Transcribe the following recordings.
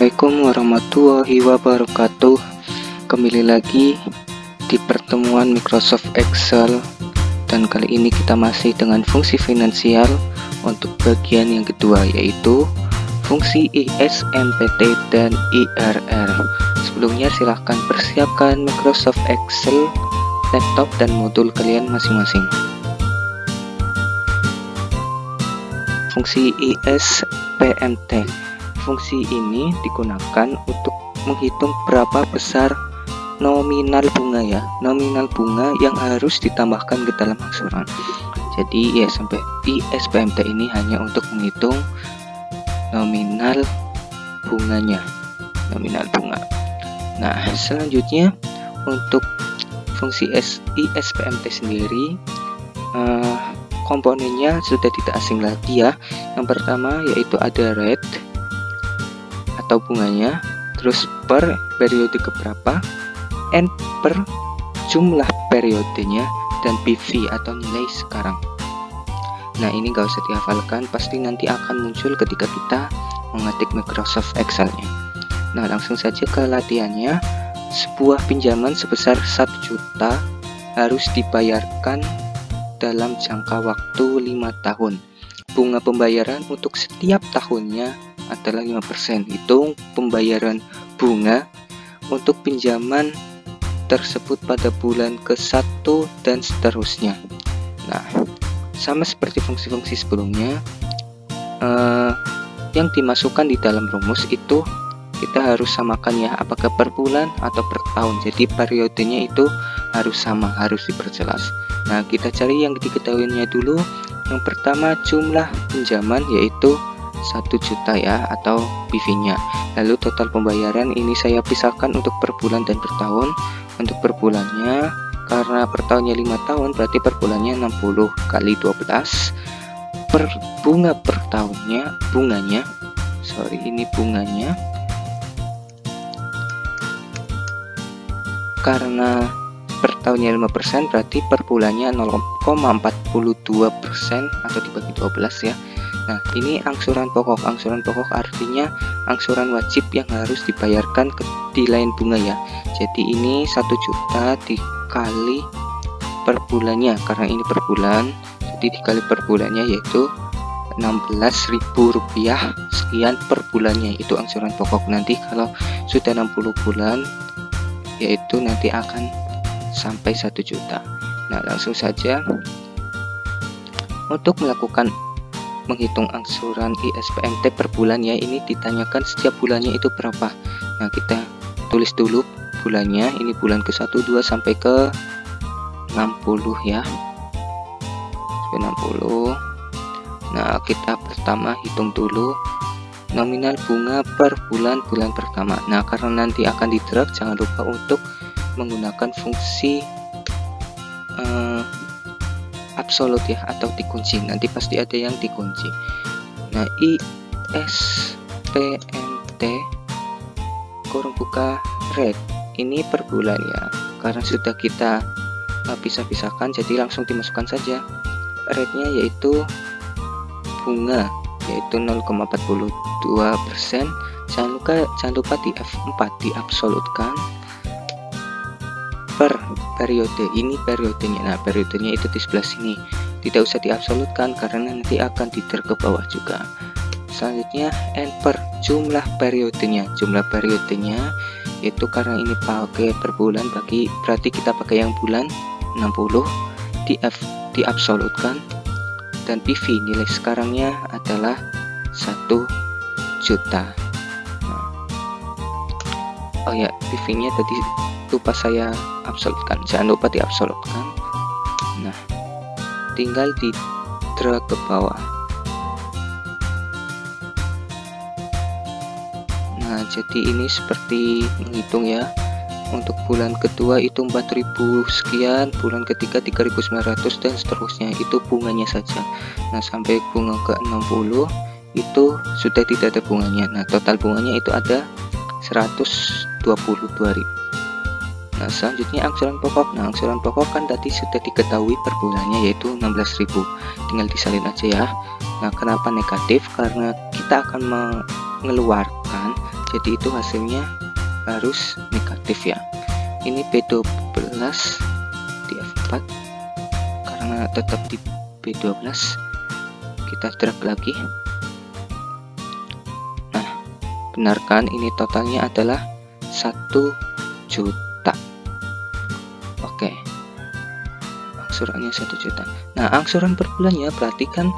Assalamualaikum warahmatullahi wabarakatuh. Kembali lagi di pertemuan Microsoft Excel, dan kali ini kita masih dengan fungsi finansial untuk bagian yang kedua, yaitu fungsi ISMPT dan IRR. Sebelumnya silahkan persiapkan Microsoft Excel, laptop, dan modul kalian masing-masing. Fungsi ISPMT. Fungsi ini digunakan untuk menghitung berapa besar nominal bunga nominal bunga yang harus ditambahkan ke dalam angsuran. Jadi ISPMT ini hanya untuk menghitung nominal bunganya, nominal bunga. Nah, selanjutnya untuk fungsi ISPMT sendiri, komponennya sudah tidak asing lagi ya. Yang pertama yaitu ada rate atau bunganya, terus per periode keberapa, N per jumlah periodenya, dan PV atau nilai sekarang. Nah, ini gak usah dihafalkan, pasti nanti akan muncul ketika kita mengetik Microsoft Excel-nya. Nah, langsung saja ke latihannya. Sebuah pinjaman sebesar 1 juta harus dibayarkan dalam jangka waktu 5 tahun. Bunga pembayaran untuk setiap tahunnya adalah 5%. Hitung pembayaran bunga untuk pinjaman tersebut pada bulan ke-1 dan seterusnya. Nah, sama seperti fungsi-fungsi sebelumnya, yang dimasukkan di dalam rumus itu kita harus samakan ya, apakah per bulan atau per tahun. Jadi periodenya itu harus sama, harus diperjelas. Nah, kita cari yang diketahuinya dulu. Yang pertama jumlah pinjaman yaitu 1 juta ya, atau PV-nya. Lalu total pembayaran ini saya pisahkan untuk per bulan dan per tahun. Untuk per bulannya, karena per tahunnya 5 tahun, berarti per bulannya 60 kali 12. Per bunga per tahunnya, bunganya karena per tahunnya 5%, berarti per bulannya 0,42% atau dibagi 12 ya. Nah, ini angsuran pokok. Angsuran pokok artinya angsuran wajib yang harus dibayarkan di lain bunga ya. Jadi ini 1 juta dikali per bulannya, karena ini per bulan, jadi dikali per bulannya yaitu Rp16.000 sekian per bulannya. Itu angsuran pokok. Nanti kalau sudah 60 bulan, yaitu nanti akan sampai 1 juta. Nah, langsung saja untuk menghitung angsuran ISPMT per bulan ya. Ini ditanyakan setiap bulannya itu berapa. Nah, kita tulis dulu bulannya. Ini bulan ke-1, 2 sampai ke 60 ya. Sampai 60. Nah, kita pertama hitung dulu nominal bunga per bulan pertama. Nah, karena nanti akan di-drag, jangan lupa untuk menggunakan fungsi absolut ya, atau dikunci. Nanti pasti ada yang dikunci. Nah, ISPMT kurung buka rate ini per bulan ya, karena sudah kita pisah-pisahkan, jadi langsung dimasukkan saja rate-nya, yaitu bunga yaitu 0,42%. Jangan lupa di F4 diabsolutkan. Per periode, ini periodenya. Nah, periodenya itu di sebelah sini, tidak usah diabsolutkan karena nanti akan di-drag ke bawah juga. Selanjutnya N per jumlah periodenya. Jumlah periodenya itu karena ini pakai per bulan, berarti kita pakai yang bulan 60, diabsolutkan, dan PV nilai sekarangnya adalah 1 juta. Nah, oh ya, PV-nya tadi lupa saya absolutkan, jangan lupa diabsolutkan. Nah, tinggal di drag ke bawah. Nah, jadi ini seperti menghitung ya. Untuk bulan kedua itu 4.000 sekian, bulan ketiga 3.900 dan seterusnya. Itu bunganya saja. Nah, sampai bunga ke 60 itu sudah tidak ada bunganya. Nah, total bunganya itu ada 122.000. Nah, selanjutnya angsuran pokok. Nah, angsuran pokok kan tadi sudah diketahui per bulannya yaitu 16.000. Tinggal disalin aja ya. Nah, kenapa negatif? Karena kita akan mengeluarkan jadi itu hasilnya harus negatif ya. Ini B12 di F4 karena tetap di B12, kita drag lagi. Nah, benarkan ini totalnya adalah 1 juta. Oke, angsurannya 1 juta. Nah, angsuran per bulannya perhatikan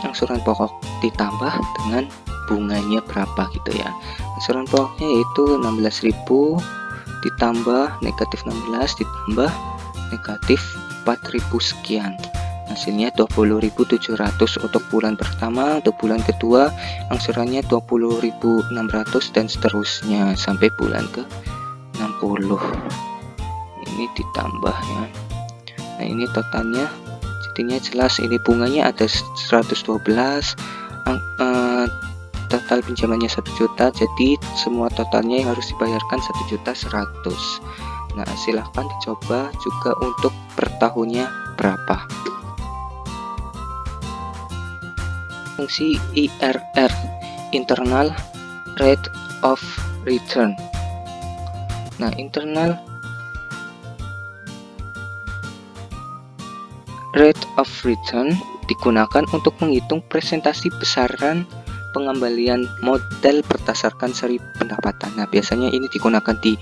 angsuran pokok ditambah dengan bunganya berapa gitu ya. Angsuran pokoknya yaitu 16.000 ditambah negatif 16 ditambah negatif 4.000 sekian, hasilnya 20.700 untuk bulan pertama. Untuk bulan kedua angsurannya 20.600 dan seterusnya sampai bulan ke 60. Ini ditambah ya. Nah, ini totalnya jadinya jelas. Ini bunganya ada 112, total pinjamannya 1 juta, jadi semua totalnya yang harus dibayarkan 1.100.000. Nah, silahkan dicoba juga untuk per tahunnya berapa. Fungsi IRR, Internal Rate of Return. Nah, Internal Rate of Return digunakan untuk menghitung presentasi besaran pengembalian modal berdasarkan seri pendapatan. Nah, biasanya ini digunakan di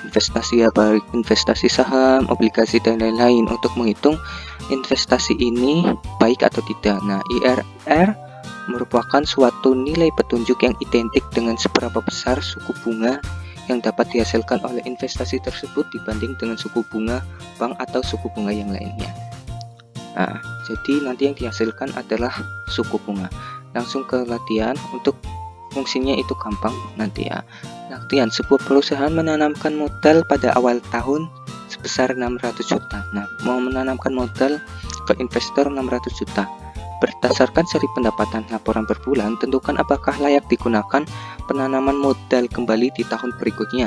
investasi ya, baik investasi saham, obligasi dan lain-lain, untuk menghitung investasi ini baik atau tidak. Nah, IRR merupakan suatu nilai petunjuk yang identik dengan seberapa besar suku bunga yang dapat dihasilkan oleh investasi tersebut dibanding dengan suku bunga bank atau suku bunga yang lainnya. Nah, jadi nanti yang dihasilkan adalah suku bunga. Langsung ke latihan. Untuk fungsinya itu gampang nanti ya. Latihan, sebuah perusahaan menanamkan modal pada awal tahun sebesar 600 juta. Nah, mau menanamkan modal ke investor 600 juta. Berdasarkan seri pendapatan laporan per bulan, tentukan apakah layak digunakan penanaman modal kembali di tahun berikutnya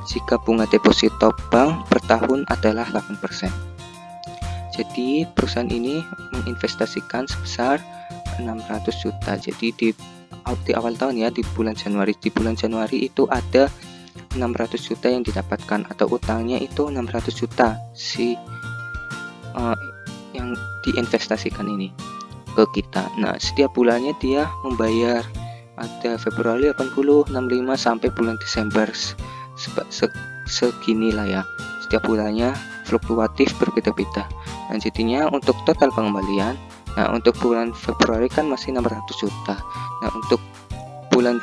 jika bunga deposito bank per tahun adalah 8%. Jadi perusahaan ini menginvestasikan sebesar 600 juta. Jadi di awal tahun ya, di bulan Januari. Di bulan Januari itu ada 600 juta yang didapatkan, atau utangnya itu 600 juta yang diinvestasikan ini ke kita. Nah, setiap bulannya dia membayar, ada Februari 80, 65 sampai bulan Desember segini lah ya. Setiap bulannya fluktuatif berbeda-beda. Nah, jadinya untuk total pengembalian, nah untuk bulan Februari kan masih 600 juta. Nah, untuk bulan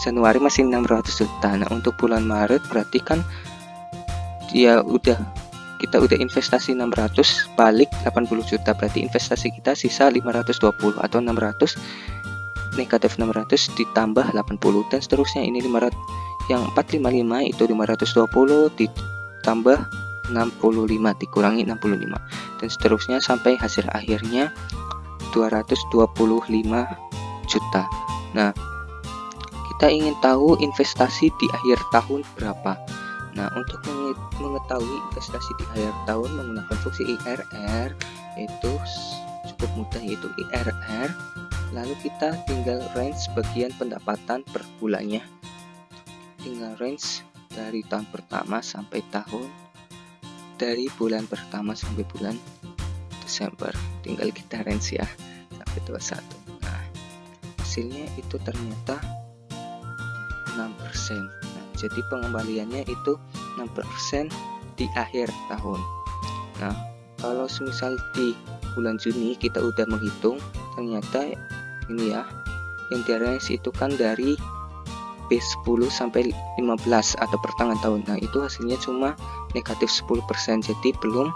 Januari masih 600 juta. Nah, untuk bulan Maret berarti kan kita udah investasi 600 balik 80 juta, berarti investasi kita sisa 520, atau 600 negatif 600 ditambah 80 dan seterusnya. Ini 500, yang 455 itu 520 ditambah 65 dikurangi 65 dan seterusnya sampai hasil akhirnya 225 juta. Nah, kita ingin tahu investasi di akhir tahun berapa. Nah, untuk mengetahui investasi di akhir tahun menggunakan fungsi IRR itu cukup mudah, yaitu IRR lalu kita tinggal range bagian pendapatan per bulannya, tinggal range dari tahun pertama sampai dari bulan pertama sampai bulan Desember, tinggal kita range ya sampai 21. Nah, hasilnya itu ternyata 6%. Nah, jadi pengembaliannya itu 6% di akhir tahun. Nah, kalau semisal di bulan Juni kita udah menghitung, ternyata ini ya, yang di range itu kan dari B10 sampai 15 atau pertengahan tahun. Nah, itu hasilnya cuma negatif 10%, jadi belum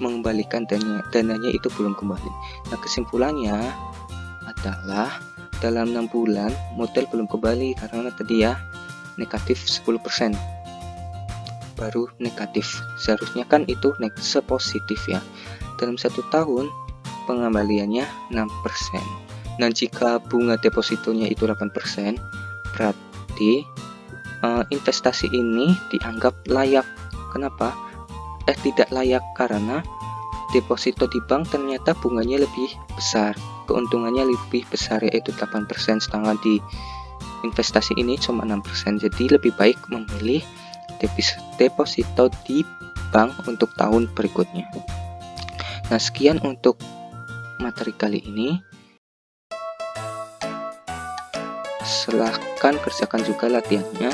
mengembalikan dananya itu belum kembali. Nah, kesimpulannya adalah dalam 6 bulan modal belum kembali karena tadi ya negatif 10%, baru negatif. Seharusnya kan itu sepositif ya. Dalam 1 tahun pengembaliannya 6%. Nah, jika bunga depositonya itu 8%, berarti investasi ini dianggap layak. Kenapa? Tidak layak karena deposito di bank ternyata bunganya lebih besar, keuntungannya lebih besar, yaitu 8%, sedangkan di investasi ini cuma 6%, jadi lebih baik memilih deposito di bank untuk tahun berikutnya. Nah, sekian untuk materi kali ini. Silahkan kerjakan juga latihannya.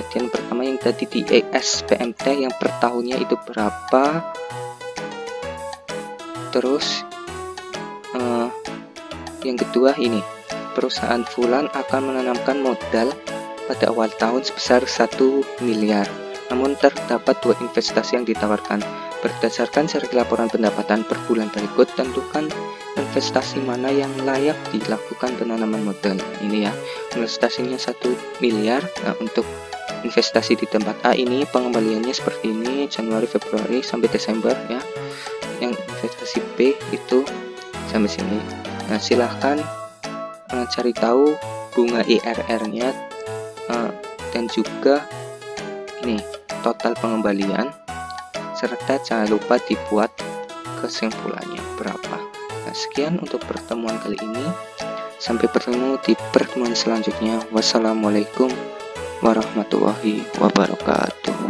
Latihan pertama yang tadi di ESPMT yang per tahunnya itu berapa, terus yang kedua ini, perusahaan fulan akan menanamkan modal pada awal tahun sebesar 1 miliar, namun terdapat 2 investasi yang ditawarkan. Berdasarkan seri laporan pendapatan per bulan berikut, tentukan investasi mana yang layak dilakukan penanaman modal. Ini ya, investasinya 1 miliar. Nah, untuk investasi di tempat A ini pengembaliannya seperti ini, Januari, Februari sampai Desember ya. Yang investasi B itu sampai sini. Nah, silahkan cari tahu bunga IRR-nya dan juga ini total pengembalian, serta jangan lupa dibuat kesimpulannya berapa. Nah, sekian untuk pertemuan kali ini. Sampai bertemu di pertemuan selanjutnya. Wassalamualaikum warahmatullahi wabarakatuh.